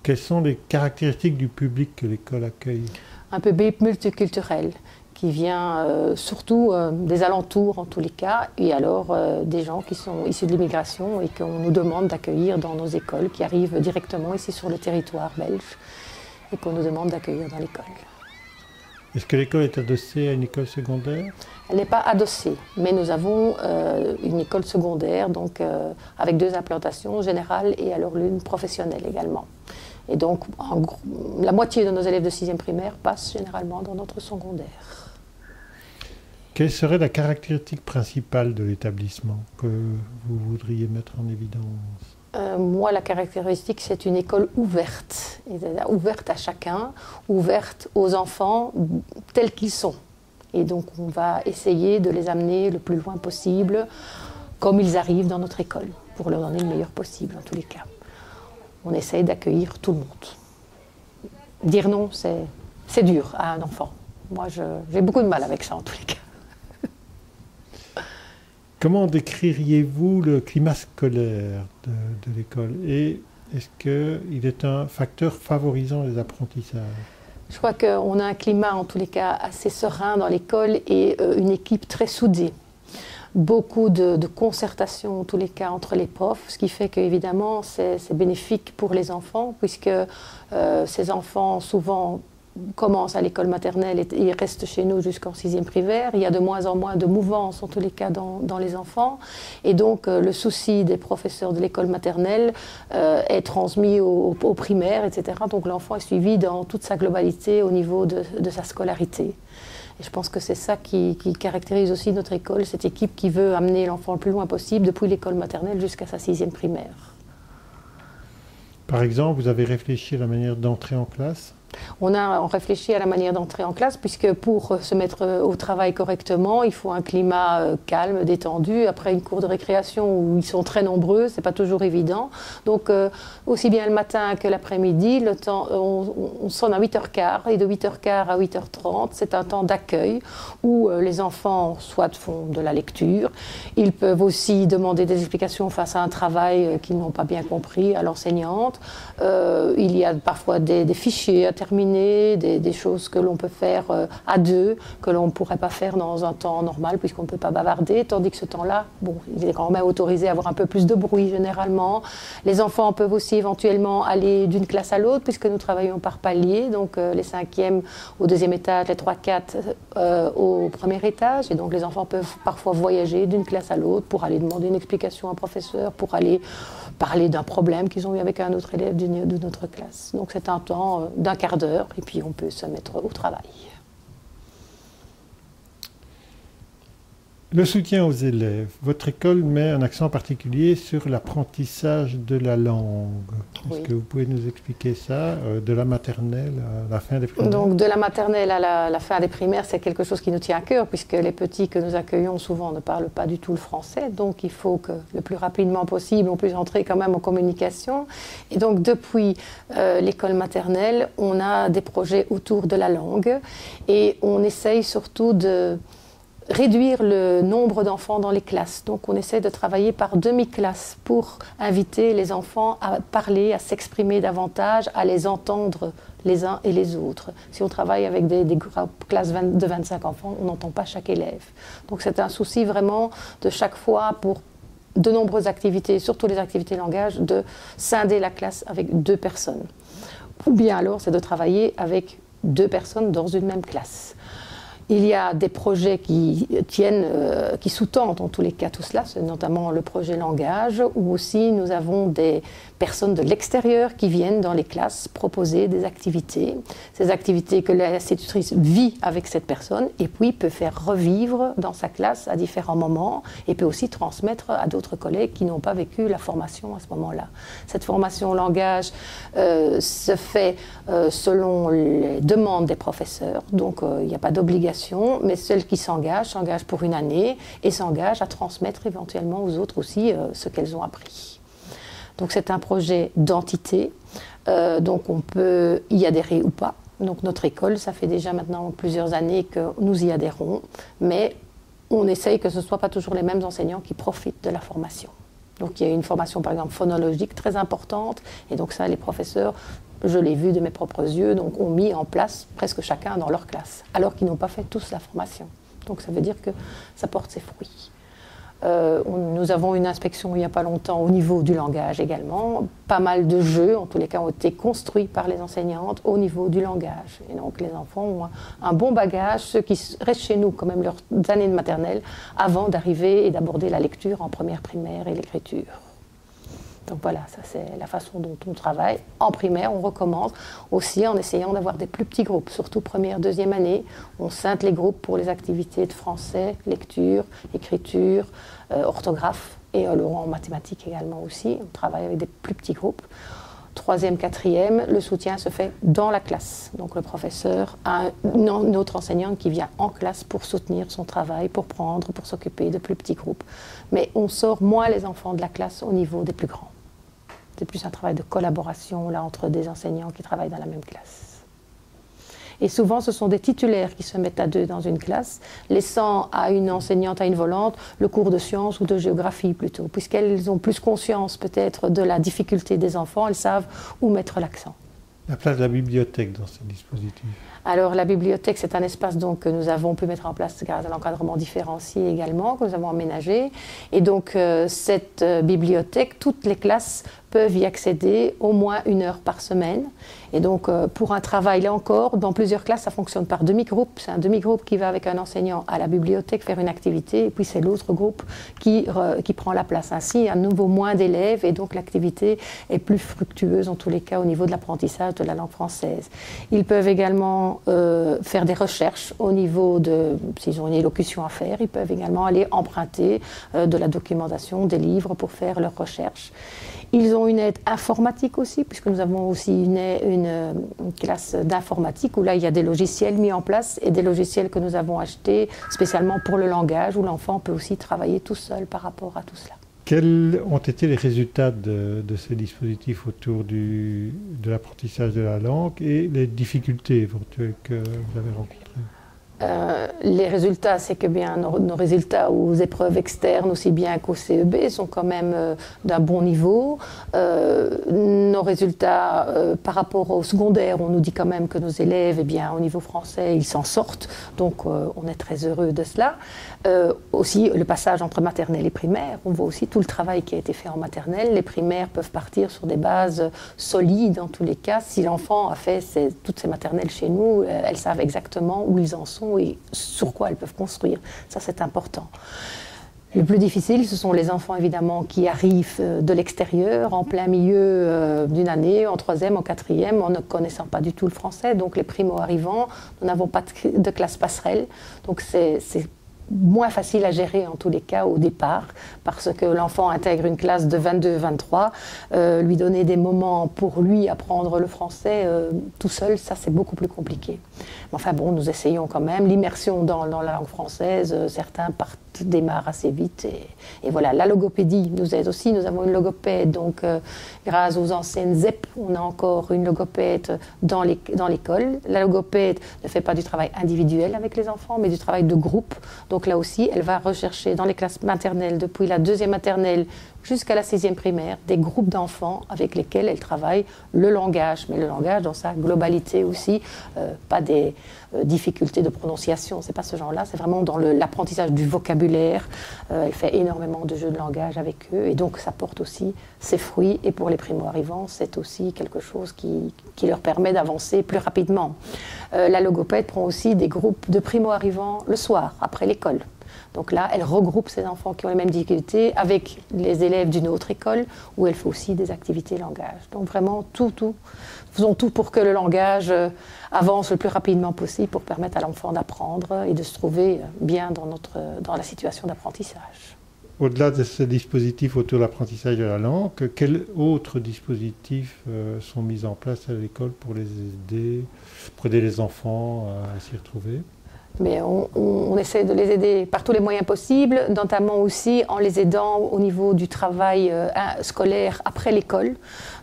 Quelles sont les caractéristiques du public que l'école accueille? Un public multiculturel qui vient surtout des alentours en tous les cas, et alors des gens qui sont issus de l'immigration et qu'on nous demande d'accueillir dans nos écoles, qui arrivent directement ici sur le territoire belge et qu'on nous demande d'accueillir dans l'école. Est-ce que l'école est adossée à une école secondaire? Elle n'est pas adossée, mais nous avons une école secondaire donc, avec 2 implantations, générale et alors l'une professionnelle également. Et donc la moitié de nos élèves de 6e primaire passent généralement dans notre secondaire. Quelle serait la caractéristique principale de l'établissement que vous voudriez mettre en évidence? Moi, la caractéristique, c'est une école ouverte, ouverte à chacun, ouverte aux enfants tels qu'ils sont. Et donc, on va essayer de les amener le plus loin possible, comme ils arrivent dans notre école, pour leur donner le meilleur possible, en tous les cas. On essaye d'accueillir tout le monde. Dire non, c'est dur à un enfant. Moi, j'ai beaucoup de mal avec ça, en tous les cas. Comment décririez-vous le climat scolaire de l'école et est-ce qu'il est un facteur favorisant les apprentissages? Je crois qu'on a un climat en tous les cas assez serein dans l'école et une équipe très soudée. Beaucoup de concertation en tous les cas entre les profs, ce qui fait qu'évidemment c'est bénéfique pour les enfants puisque ces enfants souvent commencent à l'école maternelle et ils restent chez nous jusqu'en 6e primaire. Il y a de moins en moins de mouvance en tous les cas dans les enfants et donc le souci des professeurs de l'école maternelle est transmis aux primaires, etc. Donc l'enfant est suivi dans toute sa globalité au niveau de sa scolarité. Et je pense que c'est ça qui caractérise aussi notre école, cette équipe qui veut amener l'enfant le plus loin possible depuis l'école maternelle jusqu'à sa 6e primaire. Par exemple, vous avez réfléchi à la manière d'entrer en classe? On a réfléchi à la manière d'entrer en classe puisque pour se mettre au travail correctement, il faut un climat calme, détendu. Après une cour de récréation où ils sont très nombreux, c'est pas toujours évident. Donc aussi bien le matin que l'après-midi, le temps, on sonne à 8h15 et de 8h15 à 8h30, c'est un temps d'accueil où les enfants soit font de la lecture, ils peuvent aussi demander des explications face à un travail qu'ils n'ont pas bien compris à l'enseignante. Il y a parfois des fichiers à terminer, des choses que l'on peut faire à 2, que l'on ne pourrait pas faire dans un temps normal puisqu'on ne peut pas bavarder, tandis que ce temps-là, bon, il est quand même autorisé à avoir un peu plus de bruit généralement. Les enfants peuvent aussi éventuellement aller d'une classe à l'autre puisque nous travaillons par palier, donc les 5e au 2e étage, les 3-4 au 1er étage, et donc les enfants peuvent parfois voyager d'une classe à l'autre pour aller demander une explication à un professeur, pour aller parler d'un problème qu'ils ont eu avec un autre élève de notre classe. Donc c'est un temps d'un quart d'heure et puis on peut se mettre au travail. Le soutien aux élèves. Votre école met un accent particulier sur l'apprentissage de la langue. Est-ce que vous pouvez nous expliquer ça, de la maternelle à la fin des primaires? Donc de la maternelle à la fin des primaires, c'est quelque chose qui nous tient à cœur puisque les petits que nous accueillons souvent ne parlent pas du tout le français. Donc il faut que le plus rapidement possible, on puisse entrer quand même en communication. Et donc depuis l'école maternelle, on a des projets autour de la langue et on essaye surtout de réduire le nombre d'enfants dans les classes. Donc on essaie de travailler par demi-classe pour inviter les enfants à parler, à s'exprimer davantage, à les entendre les uns et les autres. Si on travaille avec des classes de 25 enfants, on n'entend pas chaque élève. Donc c'est un souci vraiment de chaque fois pour de nombreuses activités, surtout les activités langage, de scinder la classe avec 2 personnes. Ou bien alors c'est de travailler avec 2 personnes dans une même classe. Il y a des projets qui qui sous-tendent en tous les cas tout cela, c'est notamment le projet langage, où aussi nous avons des personnes de l'extérieur qui viennent dans les classes proposer des activités. Ces activités que l'institutrice vit avec cette personne et puis peut faire revivre dans sa classe à différents moments et peut aussi transmettre à d'autres collègues qui n'ont pas vécu la formation à ce moment-là. Cette formation langage se fait selon les demandes des professeurs, donc il n'y a pas d'obligation, mais celles qui s'engagent pour une année et s'engagent à transmettre éventuellement aux autres aussi ce qu'elles ont appris. Donc c'est un projet d'entité, donc on peut y adhérer ou pas. Donc notre école, ça fait déjà maintenant plusieurs années que nous y adhérons, mais on essaye que ce ne soient pas toujours les mêmes enseignants qui profitent de la formation. Donc il y a une formation par exemple phonologique très importante, et donc ça les professeurs je l'ai vu de mes propres yeux, donc ont mis en place presque chacun dans leur classe, alors qu'ils n'ont pas fait tous la formation. Donc ça veut dire que ça porte ses fruits. Nous avons une inspection il n'y a pas longtemps au niveau du langage également. Pas mal de jeux, en tous les cas, ont été construits par les enseignantes au niveau du langage. Et donc les enfants ont un bon bagage, ceux qui restent chez nous quand même leurs années de maternelle, avant d'arriver et d'aborder la lecture en première primaire et l'écriture. Donc voilà, ça c'est la façon dont on travaille. En primaire, on recommence aussi en essayant d'avoir des plus petits groupes, surtout première, deuxième année. On scinde les groupes pour les activités de français, lecture, écriture, orthographe et en mathématiques également aussi. On travaille avec des plus petits groupes. Troisième, quatrième, le soutien se fait dans la classe. Donc le professeur a une autre enseignante qui vient en classe pour soutenir son travail, pour s'occuper de plus petits groupes. Mais on sort moins les enfants de la classe au niveau des plus grands. C'est plus un travail de collaboration là, entre des enseignants qui travaillent dans la même classe. Et souvent, ce sont des titulaires qui se mettent à deux dans une classe, laissant à une enseignante, à une volante, le cours de sciences ou de géographie plutôt, puisqu'elles ont plus conscience peut-être de la difficulté des enfants, elles savent où mettre l'accent. La place de la bibliothèque dans ce dispositif. Alors la bibliothèque, c'est un espace donc, que nous avons pu mettre en place grâce à l'encadrement différencié également, que nous avons aménagé. Et donc cette bibliothèque, toutes les classes peuvent y accéder au moins 1 heure par semaine. Et donc pour un travail, là encore, dans plusieurs classes, ça fonctionne par demi-groupe. C'est un demi-groupe qui va avec un enseignant à la bibliothèque faire une activité, et puis c'est l'autre groupe qui prend la place. Ainsi, à nouveau moins d'élèves, et donc l'activité est plus fructueuse en tous les cas au niveau de l'apprentissage de la langue française. Ils peuvent également faire des recherches au niveau de, s'ils ont une élocution à faire, ils peuvent également aller emprunter de la documentation, des livres pour faire leurs recherches. Ils ont une aide informatique aussi, puisque nous avons aussi une classe d'informatique où là il y a des logiciels mis en place et des logiciels que nous avons achetés spécialement pour le langage, où l'enfant peut aussi travailler tout seul par rapport à tout cela. Quels ont été les résultats de ces dispositifs autour de l'apprentissage de la langue et les difficultés éventuelles que vous avez rencontrées ? Les résultats, c'est que bien nos résultats aux épreuves externes, aussi bien qu'au CEB, sont quand même d'un bon niveau. Nos résultats par rapport au secondaire, on nous dit quand même que nos élèves, eh bien, au niveau français, ils s'en sortent. Donc on est très heureux de cela. Aussi, le passage entre maternelle et primaire, on voit aussi tout le travail qui a été fait en maternelle. Les primaires peuvent partir sur des bases solides en tous les cas. Si l'enfant a fait toutes ses maternelles chez nous, elles savent exactement où ils en sont et sur quoi elles peuvent construire. Ça, c'est important. Le plus difficile, ce sont les enfants, évidemment, qui arrivent de l'extérieur, en plein milieu d'une année, en troisième, en quatrième, en ne connaissant pas du tout le français. Donc, les primo-arrivants, nous n'avons pas de classe passerelle. Donc, c'est moins facile à gérer en tous les cas au départ, parce que l'enfant intègre une classe de 22-23, lui donner des moments pour lui apprendre le français tout seul, ça c'est beaucoup plus compliqué. Mais enfin bon, nous essayons quand même. L'immersion dans la langue française, certains démarrent assez vite et voilà. La logopédie nous aide aussi, nous avons une logopède, donc grâce aux anciennes ZEP, on a encore une logopède dans l'école. La logopède ne fait pas du travail individuel avec les enfants, mais du travail de groupe. Donc là aussi, elle va rechercher dans les classes maternelles, depuis la 2e maternelle jusqu'à la 6e primaire, des groupes d'enfants avec lesquels elle travaille le langage, mais le langage dans sa globalité aussi, pas des difficultés de prononciation, c'est pas ce genre-là, c'est vraiment dans l'apprentissage du vocabulaire. Elle fait énormément de jeux de langage avec eux, et donc ça porte aussi ses fruits, et pour les primo-arrivants, c'est aussi quelque chose qui leur permet d'avancer plus rapidement. La logopède prend aussi des groupes de primo-arrivants le soir, après l'école. Donc là, elle regroupe ces enfants qui ont les mêmes difficultés avec les élèves d'une autre école où elle fait aussi des activités langage. Donc vraiment, faisons tout pour que le langage avance le plus rapidement possible pour permettre à l'enfant d'apprendre et de se trouver bien dans la situation d'apprentissage. Au-delà de ce dispositif autour de l'apprentissage de la langue, quels autres dispositifs sont mis en place à l'école pour aider les enfants à s'y retrouver ? Mais on essaie de les aider par tous les moyens possibles, notamment aussi en les aidant au niveau du travail scolaire après l'école.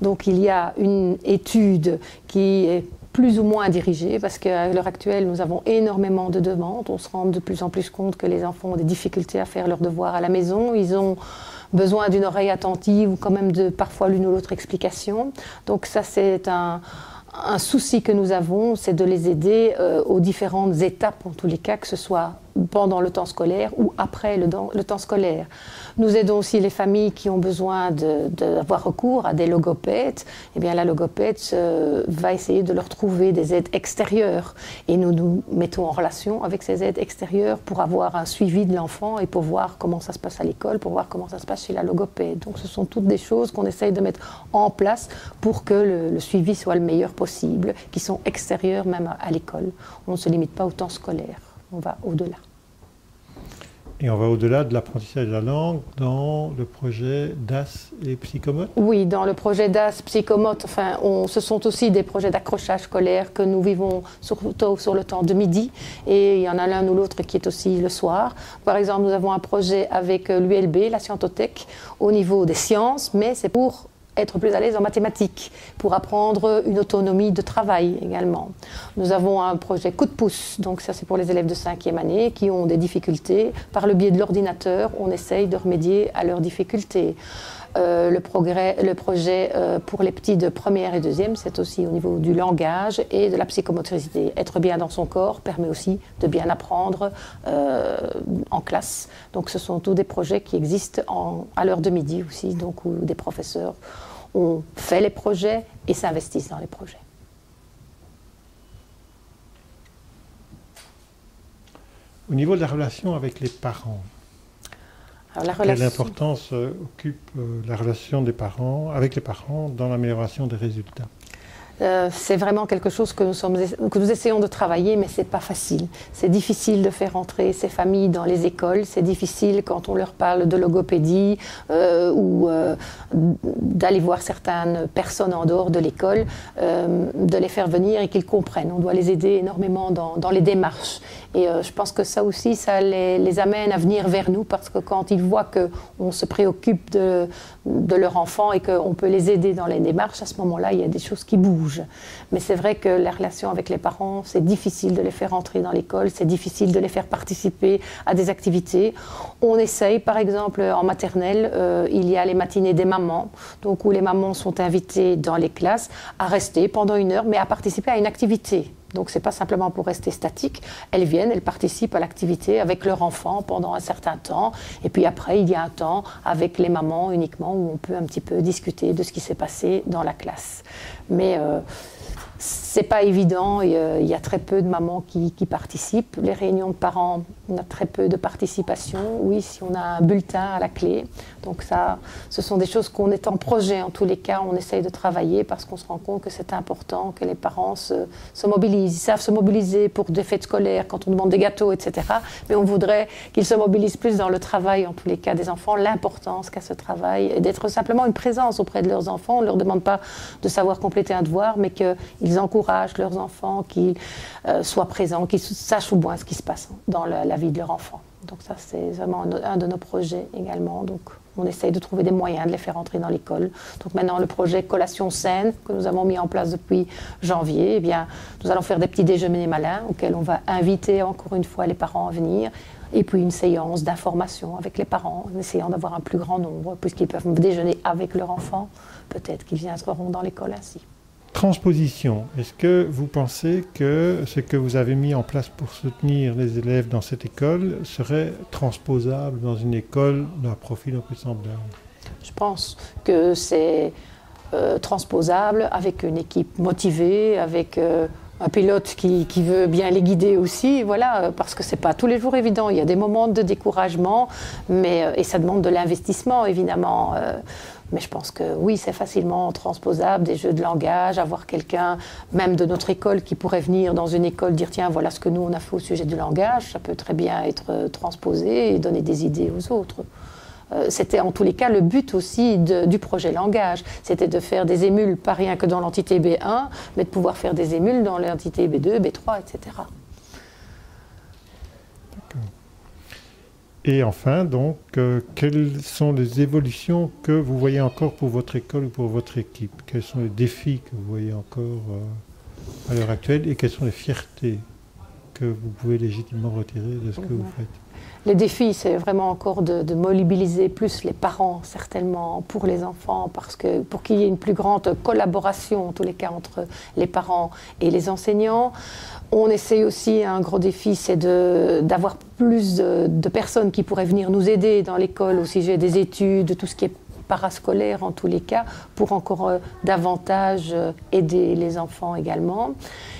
Donc il y a une étude qui est plus ou moins dirigée, parce qu'à l'heure actuelle, nous avons énormément de demandes. On se rend de plus en plus compte que les enfants ont des difficultés à faire leurs devoirs à la maison. Ils ont besoin d'une oreille attentive ou quand même de parfois l'une ou l'autre explication. Donc ça, c'est un souci que nous avons, c'est de les aider aux différentes étapes, en tous les cas, que ce soit pendant le temps scolaire ou après le temps scolaire. Nous aidons aussi les familles qui ont besoin d'avoir recours à des logopèdes. Eh bien, la logopède va essayer de leur trouver des aides extérieures. Et nous nous mettons en relation avec ces aides extérieures pour avoir un suivi de l'enfant et pour voir comment ça se passe à l'école, pour voir comment ça se passe chez la logopède. Donc, ce sont toutes des choses qu'on essaye de mettre en place pour que le suivi soit le meilleur possible, qui sont extérieures même à l'école. On ne se limite pas au temps scolaire. On va au-delà. Et on va au-delà de l'apprentissage de la langue dans le projet DAS et Psychomote? Oui, dans le projet DAS, Psychomote, enfin, ce sont aussi des projets d'accrochage scolaire que nous vivons surtout sur le temps de midi. Et il y en a l'un ou l'autre qui est aussi le soir. Par exemple, nous avons un projet avec l'ULB, la Scientothèque, au niveau des sciences, mais c'est pour être plus à l'aise en mathématiques, pour apprendre une autonomie de travail également. Nous avons un projet coup de pouce, donc ça c'est pour les élèves de 5e année qui ont des difficultés. Par le biais de l'ordinateur, on essaye de remédier à leurs difficultés. Le projet pour les petits de 1e et 2e, c'est aussi au niveau du langage et de la psychomotricité. Être bien dans son corps permet aussi de bien apprendre en classe. Donc ce sont tous des projets qui existent à l'heure de midi aussi, donc où des professeurs ont fait les projets et s'investissent dans les projets. Au niveau de la relation avec les parents, quelle importance occupe la relation des parents, avec les parents dans l'amélioration des résultats? C'est vraiment quelque chose que nous essayons de travailler, mais ce n'est pas facile. C'est difficile de faire entrer ces familles dans les écoles, c'est difficile quand on leur parle de logopédie ou d'aller voir certaines personnes en dehors de l'école, de les faire venir et qu'ils comprennent. On doit les aider énormément dans les démarches. Et je pense que ça aussi, ça les amène à venir vers nous, parce que quand ils voient qu'on se préoccupe de leur enfant et qu'on peut les aider dans les démarches, à ce moment-là, il y a des choses qui bougent. Mais c'est vrai que la relation avec les parents, c'est difficile de les faire entrer dans l'école, c'est difficile de les faire participer à des activités. On essaye, par exemple, en maternelle, il y a les matinées des mamans, donc où les mamans sont invitées dans les classes à rester pendant 1 heure, mais à participer à une activité. Donc ce n'est pas simplement pour rester statique, elles viennent, elles participent à l'activité avec leur enfant pendant un certain temps, et puis après il y a un temps avec les mamans uniquement où on peut un petit peu discuter de ce qui s'est passé dans la classe. Mais c'est pas évident, il y a très peu de mamans qui participent. Les réunions de parents, on a très peu de participation. Oui, si on a un bulletin à la clé. Donc ça, ce sont des choses qu'on est en projet. En tous les cas, on essaye de travailler parce qu'on se rend compte que c'est important que les parents se mobilisent. Ils savent se mobiliser pour des fêtes scolaires, quand on demande des gâteaux, etc. Mais on voudrait qu'ils se mobilisent plus dans le travail, en tous les cas, des enfants, l'importance qu'a ce travail, et d'être simplement une présence auprès de leurs enfants. On ne leur demande pas de savoir compléter un devoir, mais qu'ils encouragent leurs enfants, qu'ils soient présents, qu'ils sachent au moins ce qui se passe dans la vie de leur enfant. Donc ça, c'est vraiment un de nos projets également. Donc on essaye de trouver des moyens de les faire entrer dans l'école. Donc maintenant, le projet Collation Saine, que nous avons mis en place depuis janvier, eh bien, nous allons faire des petits déjeuners malins auxquels on va inviter encore une fois les parents à venir. Et puis une séance d'information avec les parents, en essayant d'avoir un plus grand nombre, puisqu'ils peuvent déjeuner avec leur enfant. Peut-être qu'ils viendront dans l'école ainsi. Transposition. Est-ce que vous pensez que ce que vous avez mis en place pour soutenir les élèves dans cette école serait transposable dans une école d'un profil un peu semblable? Je pense que c'est transposable avec une équipe motivée, avec un pilote qui veut bien les guider aussi, voilà, parce que c'est pas tous les jours évident. Il y a des moments de découragement, et ça demande de l'investissement, évidemment. Mais je pense que oui, c'est facilement transposable, des jeux de langage, avoir quelqu'un, même de notre école, qui pourrait venir dans une école dire « Tiens, voilà ce que nous, on a fait au sujet du langage », ça peut très bien être transposé et donner des idées aux autres. C'était en tous les cas le but aussi du projet langage. C'était de faire des émules, pas rien que dans l'entité B1, mais de pouvoir faire des émules dans l'entité B2, B3, etc. D'accord. Et enfin, donc, quelles sont les évolutions que vous voyez encore pour votre école ou pour votre équipe? Quels sont les défis que vous voyez encore à l'heure actuelle et quelles sont les fiertés que vous pouvez légitimement retirer de ce que vous faites? Les défis, c'est vraiment encore de mobiliser plus les parents, certainement, pour les enfants, parce que pour qu'il y ait une plus grande collaboration, en tous les cas, entre les parents et les enseignants. On essaye aussi, un gros défi, c'est d'avoir plus de personnes qui pourraient venir nous aider dans l'école au sujet des études, tout ce qui est parascolaire en tous les cas, pour encore davantage aider les enfants également.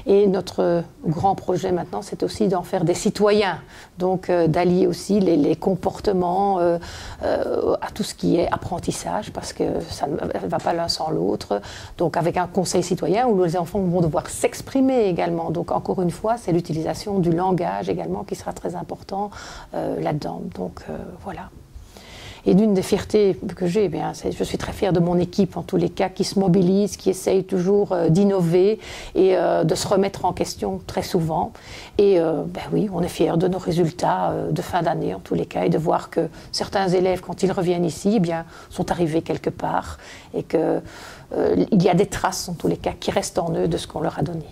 Et notre grand projet maintenant, c'est aussi d'en faire des citoyens, donc d'allier aussi les comportements à tout ce qui est apprentissage, parce que ça ne va pas l'un sans l'autre. Donc avec un conseil citoyen où les enfants vont devoir s'exprimer également. Donc encore une fois, c'est l'utilisation du langage également qui sera très important là-dedans. Donc voilà. Et d'une des fiertés que j'ai, je suis très fière de mon équipe, en tous les cas, qui se mobilise, qui essaye toujours d'innover et de se remettre en question très souvent. Et oui, on est fiers de nos résultats de fin d'année, en tous les cas, et de voir que certains élèves, quand ils reviennent ici, sont arrivés quelque part et qu'il y a des traces, en tous les cas, qui restent en eux de ce qu'on leur a donné.